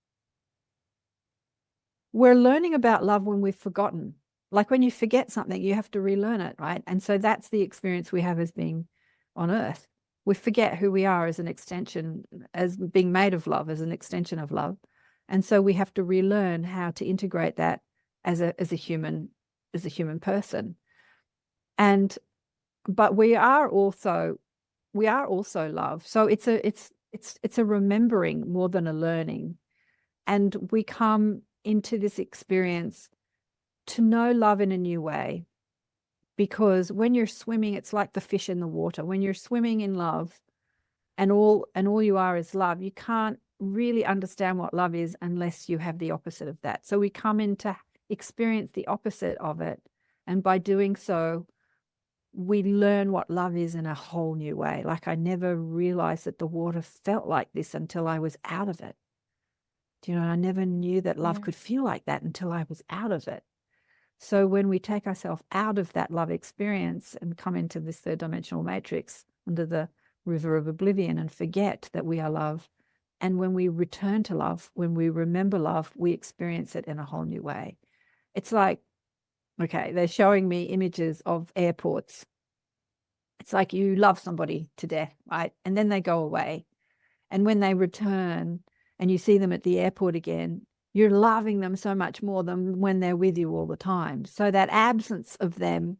We're learning about love when we've forgotten. Like when you forget something, you have to relearn it, right? And so that's the experience we have as being on Earth. We forget who we are as an extension, as being made of love, as an extension of love. And so we have to relearn how to integrate that as a human person. But we are also love. So it's a remembering more than a learning. And we come into this experience to know love in a new way. Because when you're swimming, it's like the fish in the water. When you're swimming in love and all you are is love, you can't really understand what love is unless you have the opposite of that. So we come in to experience the opposite of it. And by doing so, we learn what love is in a whole new way. Like I never realized that the water felt like this until I was out of it. Do you know, I never knew that love could feel like that until I was out of it. So when we take ourselves out of that love experience and come into this third dimensional matrix under the river of oblivion and forget that we are love, and when we return to love, when we remember love, we experience it in a whole new way. It's like, okay, they're showing me images of airports. It's like you love somebody to death, right? And then they go away. And when they return and you see them at the airport again, you're loving them so much more than when they're with you all the time. So that absence of them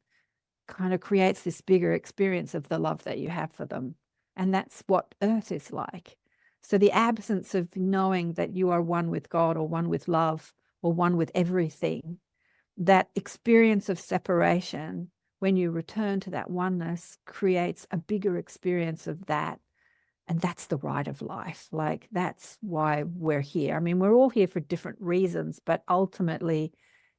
kind of creates this bigger experience of the love that you have for them. And that's what Earth is like. So the absence of knowing that you are one with God or one with love or one with everything, that experience of separation, when you return to that oneness, creates a bigger experience of that. And that's the ride of life. Like, that's why we're here. I mean, we're all here for different reasons, but ultimately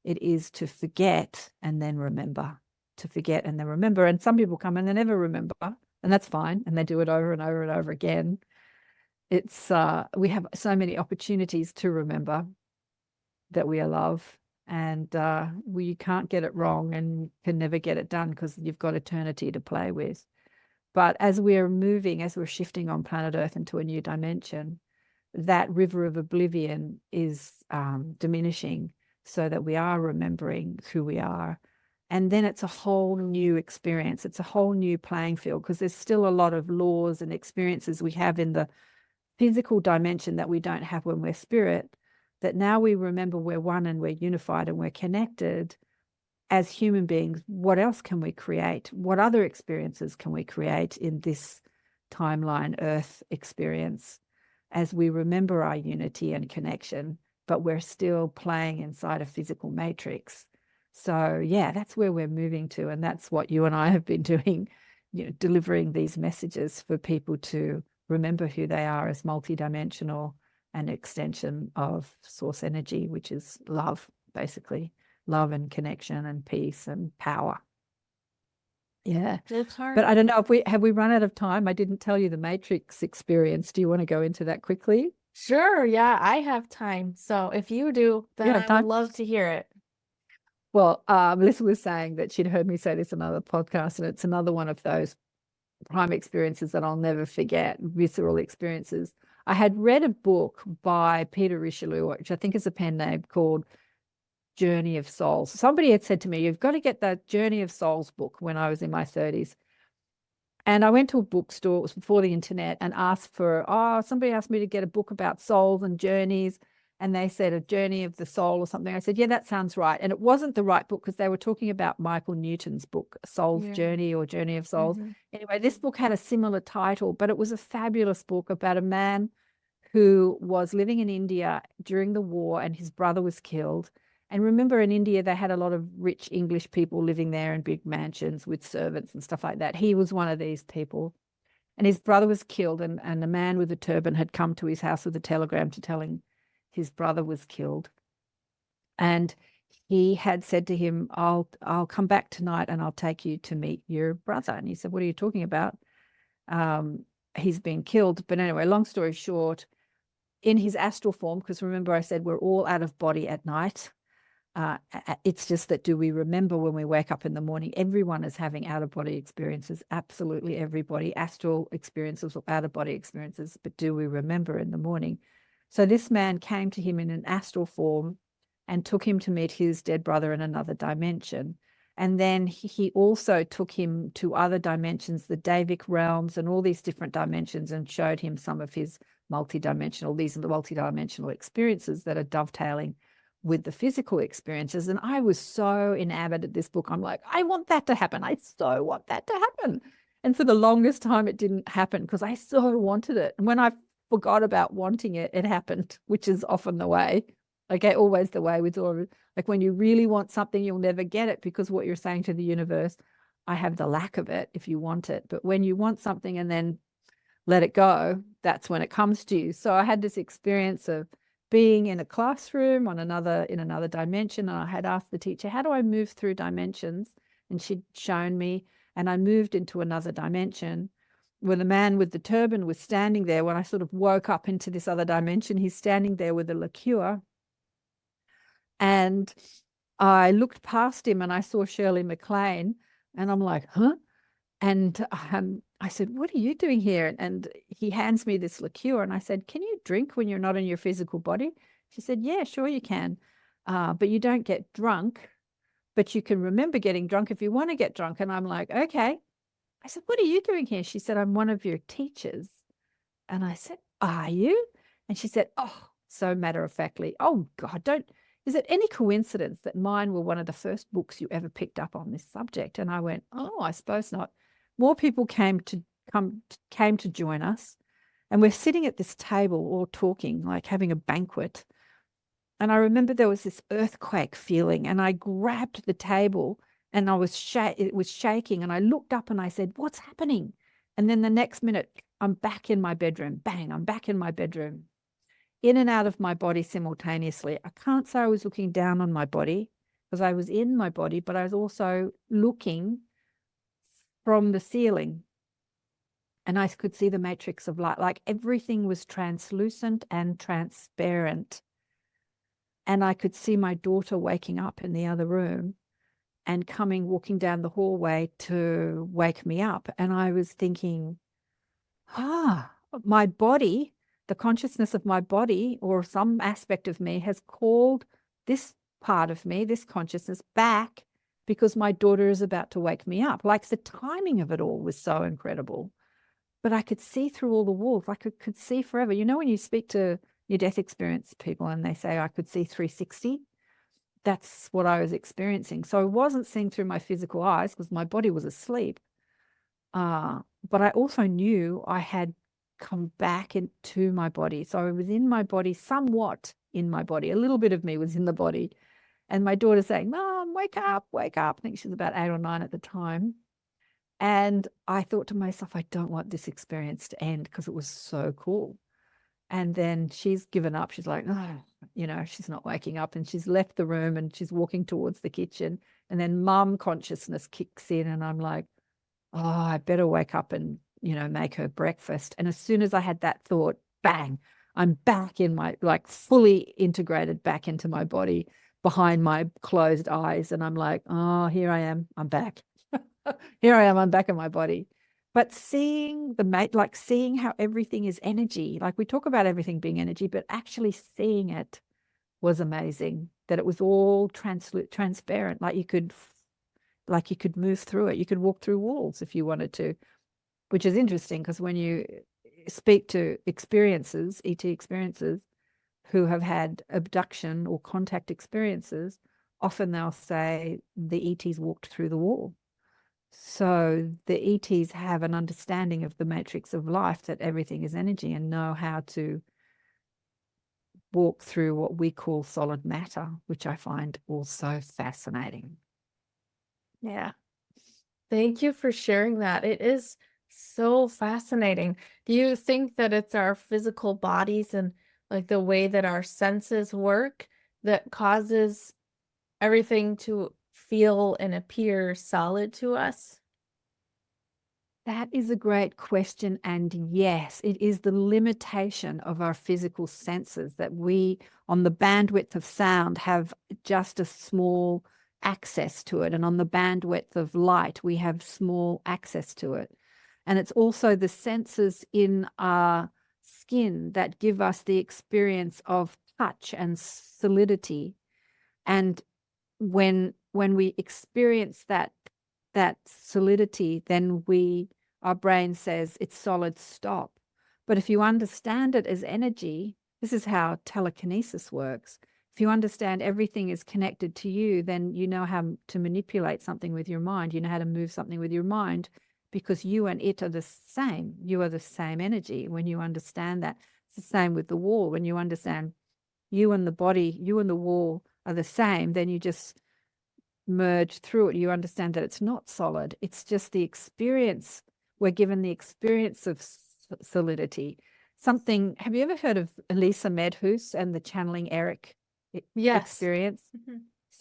it is to forget and then remember, to forget and then remember. And some people come and they never remember, and that's fine. And they do it over and over and over again. It's, we have so many opportunities to remember that we are love, and we can't get it wrong and can never get it done because you've got eternity to play with. But as we're moving, as we're shifting on planet Earth into a new dimension, that river of oblivion is diminishing so that we are remembering who we are. And then it's a whole new experience. It's a whole new playing field because there's still a lot of laws and experiences we have in the physical dimension that we don't have when we're spirit, that now we remember we're one and we're unified and we're connected. As human beings, what else can we create? What other experiences can we create in this timeline Earth experience as we remember our unity and connection, but we're still playing inside a physical matrix. So yeah, that's where we're moving to. And that's what you and I have been doing, delivering these messages for people to remember who they are as multidimensional, an extension of source energy, which is love, basically. Love and connection and peace and power. Yeah. It's hard. But I don't know if we run out of time. I didn't tell you the Matrix experience. Do you want to go into that quickly? Sure, yeah, I have time. So if you do, then You have I would time? love to hear it. Well, Melissa was saying that she'd heard me say this in another podcast, and it's another one of those prime experiences that I'll never forget, visceral experiences. I had read a book by Peter Richelieu, which I think is a pen name, called Journey of Souls. Somebody had said to me, you've got to get that Journey of Souls book when I was in my 30s. And I went to a bookstore, it was before the internet, and asked for, somebody asked me to get a book about souls and journeys. And they said a journey of the soul or something. I said, yeah, that sounds right. And it wasn't the right book because they were talking about Michael Newton's book, Soul's Journey or Journey of Souls. Anyway, this book had a similar title, but it was a fabulous book about a man who was living in India during the war and his brother was killed. And remember, in India, they had a lot of rich English people living there in big mansions with servants and stuff like that. He was one of these people. And his brother was killed, and a man with a turban had come to his house with a telegram to tell him his brother was killed. And he had said to him, I'll come back tonight and I'll take you to meet your brother. And he said, what are you talking about? He's been killed. But anyway, long story short, in his astral form, because remember I said we're all out of body at night. It's just that, do we remember when we wake up in the morning? Everyone is having out-of-body experiences, absolutely everybody, astral experiences or out-of-body experiences, but do we remember in the morning? So this man came to him in an astral form and took him to meet his dead brother in another dimension. And then he also took him to other dimensions, the Davic realms and all these different dimensions, and showed him some of his these are the multidimensional experiences that are dovetailing with the physical experiences. And I was so enamored at this book. I'm like, I want that to happen. I so want that to happen. And for the longest time, it didn't happen because I so wanted it. And when I forgot about wanting it, it happened, which is often the way. Okay, always the way with all, like when you really want something, you'll never get it because what you're saying to the universe, I have the lack of it if you want it. But when you want something and then let it go, that's when it comes to you. So I had this experience of being in a classroom in another dimension, and I had asked the teacher, how do I move through dimensions? And she'd shown me, and I moved into another dimension where the man with the turban was standing there. When I sort of woke up into this other dimension, he's standing there with a liqueur. And I looked past him and I saw Shirley MacLaine, and I'm like, huh? And I said, what are you doing here? And he hands me this liqueur. And I said, can you drink when you're not in your physical body? She said, yeah, sure you can. But you don't get drunk, but you can remember getting drunk if you want to get drunk. And I'm like, okay. I said, what are you doing here? She said, I'm one of your teachers. And I said, are you? And she said, oh, so matter-of-factly, oh God, is it any coincidence that mine were one of the first books you ever picked up on this subject? And I went, oh, I suppose not. More people came to join us, and we're sitting at this table all talking, like having a banquet. And I remember there was this earthquake feeling, and I grabbed the table and it was shaking, and I looked up and I said, what's happening? And then the next minute, I'm back in my bedroom. Bang, I'm back in my bedroom, in and out of my body simultaneously. I can't say I was looking down on my body because I was in my body, but I was also looking from the ceiling, and I could see the matrix of light. Like everything was translucent and transparent. And I could see my daughter waking up in the other room and walking down the hallway to wake me up. And I was thinking, my body, the consciousness of my body or some aspect of me has called this part of me, this consciousness, back because my daughter is about to wake me up. Like the timing of it all was so incredible. But I could see through all the walls. I could see forever. You know, when you speak to near-death experience people and they say, I could see 360, that's what I was experiencing. So I wasn't seeing through my physical eyes because my body was asleep. but I also knew I had come back into my body. So I was in my body, somewhat in my body. A little bit of me was in the body. And my daughter saying, Mom, wake up, wake up. I think she was about 8 or 9 at the time. And I thought to myself, I don't want this experience to end because it was so cool. And then she's given up. She's like, oh, she's not waking up. And she's left the room and she's walking towards the kitchen. And then mum consciousness kicks in. And I'm like, oh, I better wake up and, make her breakfast. And as soon as I had that thought, bang, I'm back in my, like fully integrated back into my body behind my closed eyes. And I'm like, oh, here I am. I'm back. Here I am. I'm back in my body. But seeing seeing how everything is energy, like we talk about everything being energy, but actually seeing it was amazing, that it was all transparent. Like you could move through it. You could walk through walls if you wanted to, which is interesting because when you speak to experiences, ET experiences, who have had abduction or contact experiences, often they'll say the ETs walked through the wall. So the ETs have an understanding of the matrix of life, that everything is energy, and know how to walk through what we call solid matter, which I find also fascinating. Yeah. Thank you for sharing that. It is so fascinating. Do you think that it's our physical bodies and like the way that our senses work that causes everything to feel and appear solid to us? That is a great question. And yes, it is the limitation of our physical senses that we, on the bandwidth of sound, have just a small access to it. And on the bandwidth of light, we have small access to it. And it's also the senses in our skin that give us the experience of touch and solidity. And when we experience that solidity, then our brain says it's solid, stop. But if you understand it as energy, this is how telekinesis works. If you understand everything is connected to you, then you know how to manipulate something with your mind. You know how to move something with your mind because you and it are the same. You are the same energy when you understand that. It's the same with the wall. When you understand you and the body, you and the wall are the same, then you just merge through it. You understand that it's not solid. It's just the experience. We're given the experience of solidity. Have you ever heard of Elisa Medhus and the channeling Eric experience? Mm-hmm.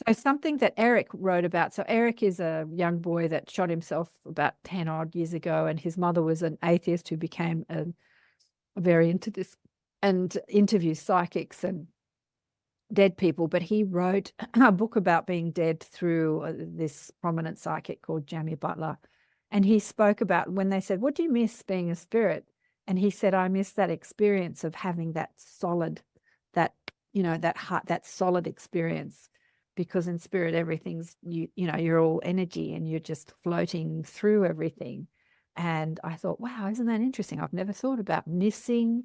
So something that Eric wrote about. So Eric is a young boy that shot himself about 10 odd years ago, and his mother was an atheist who became very into this and interviews psychics and dead people. But he wrote a book about being dead through this prominent psychic called Jamie Butler. And he spoke about when they said, what do you miss being a spirit? And he said, I miss that experience of having that solid, that heart, that solid experience. Because in spirit, everything's, you're all energy and you're just floating through everything. And I thought, wow, isn't that interesting? I've never thought about missing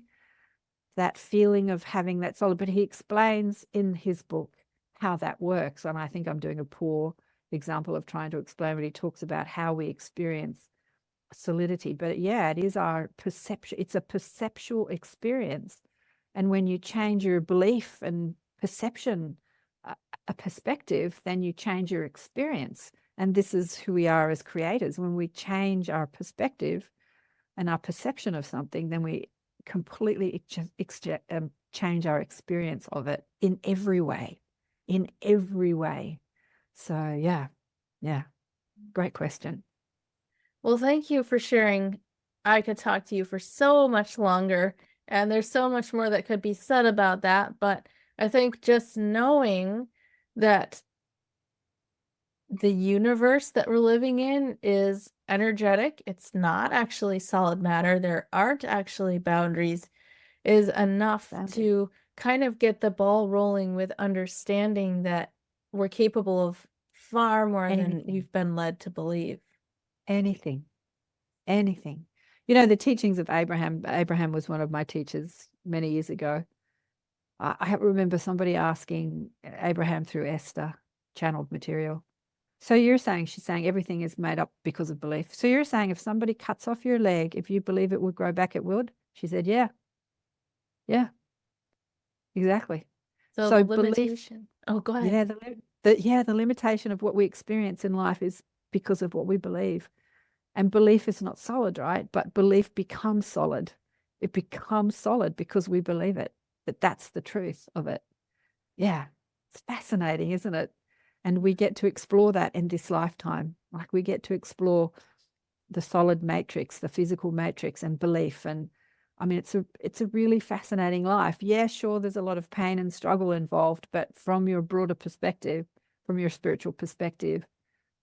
that feeling of having that solid. But he explains in his book how that works. And I think I'm doing a poor example of trying to explain, but he talks about how we experience solidity. But yeah, it is our perception. It's a perceptual experience. And when you change your belief and perception, a perspective, then you change your experience. And this is who we are as creators. When we change our perspective and our perception of something, then we completely change our experience of it in every way. So yeah, great question. Well, thank you for sharing. I could talk to you for so much longer, and there's so much more that could be said about that, but I think just knowing that the universe that we're living in is energetic, it's not actually solid matter, there aren't actually boundaries, is enough to kind of get the ball rolling with understanding that we're capable of far more than we've been led to believe. Anything. The teachings of Abraham was one of my teachers many years ago. I remember somebody asking Abraham through Esther, channeled material, So you're saying, she's saying everything is made up because of belief. So you're saying if somebody cuts off your leg, if you believe it would grow back, it would? She said, yeah. Yeah, exactly. So So the belief, limitation. Oh, go ahead. the limitation of what we experience in life is because of what we believe. And belief is not solid, right? But belief becomes solid. It becomes solid because we believe it, that that's the truth of it. Yeah, it's fascinating, isn't it? And we get to explore that in this lifetime. Like we get to explore the solid matrix, the physical matrix, and belief. And I mean, it's a really fascinating life. Yeah, sure, there's a lot of pain and struggle involved, but from your broader perspective, from your spiritual perspective,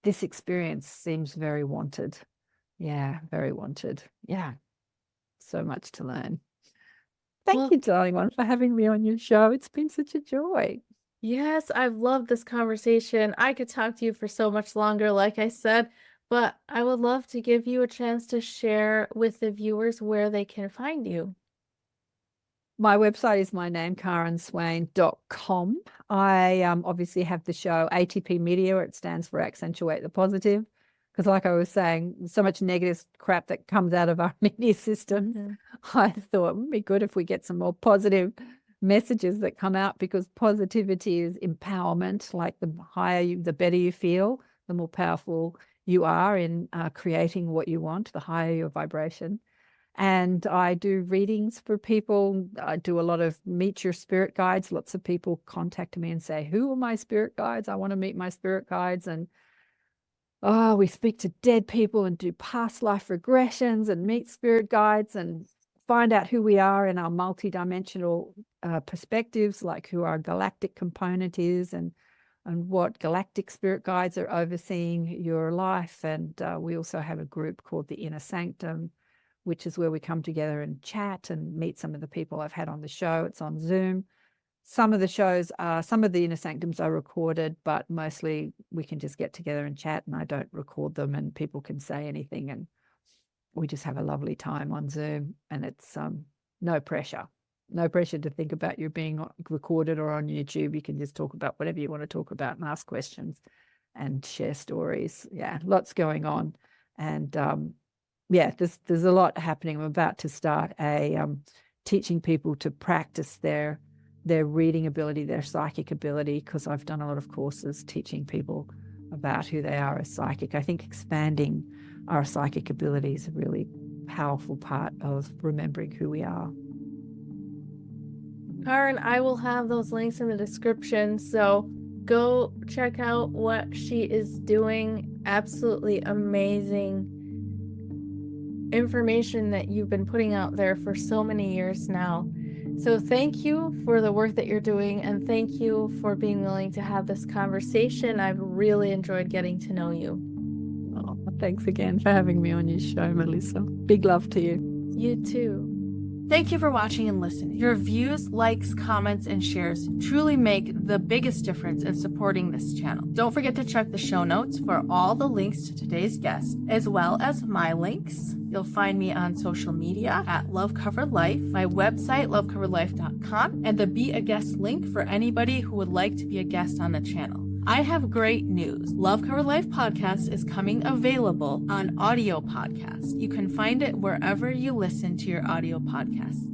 this experience seems very wanted. Yeah, very wanted. Yeah, so much to learn. Thank Well, you, darling one, for having me on your show. It's been such a joy. yes, I've loved this conversation. I could talk to you for so much longer, like I said, but I would love to give you a chance to share with the viewers where they can find you. My website is my name, KarenSwain.com. I obviously have the show ATP Media, where it stands for Accentuate the Positive. Because like I was saying, so much negative crap that comes out of our media systems. I thought it would be good if we get some more positive messages that come out, because positivity is empowerment. Like the higher you, the better you feel, the more powerful you are in creating what you want, the higher your vibration. And I do readings for people. I do a lot of meet your spirit guides. Lots of people contact me and say, who are my spirit guides? I want to meet my spirit guides. And we speak to dead people and do past life regressions and meet spirit guides and find out who we are in our multidimensional perspectives, like who our galactic component is and what galactic spirit guides are overseeing your life. And we also have a group called the Inner Sanctum, which is where we come together and chat and meet some of the people I've had on the show. It's on Zoom. Some of the shows some of the Inner Sanctums are recorded, but mostly we can just get together and chat, and I don't record them, and people can say anything, and we just have a lovely time on Zoom. And it's no pressure to think about you being recorded or on YouTube. You can just talk about whatever you want to talk about and ask questions and share stories. Yeah, lots going on. And yeah, there's a lot happening. I'm about to start teaching people to practice their reading ability, their psychic ability, because I've done a lot of courses teaching people about who they are as psychic. I think expanding our psychic ability is a really powerful part of remembering who we are. Karen, I will have those links in the description, so go check out what she is doing. Absolutely amazing information that you've been putting out there for so many years now. So thank you for the work that you're doing, and thank you for being willing to have this conversation. I've really enjoyed getting to know you. Oh, thanks again for having me on your show, Melissa. Big love to you. You too. Thank you for watching and listening. Your views, likes, comments, and shares truly make the biggest difference in supporting this channel. Don't forget to check the show notes for all the links to today's guest, as well as my links. You'll find me on social media at Love Covered Life, my website, lovecoveredlife.com, and the Be a Guest link for anybody who would like to be a guest on the channel. I have great news. Love Covered Life podcast is coming available on audio podcast. You can find it wherever you listen to your audio podcasts.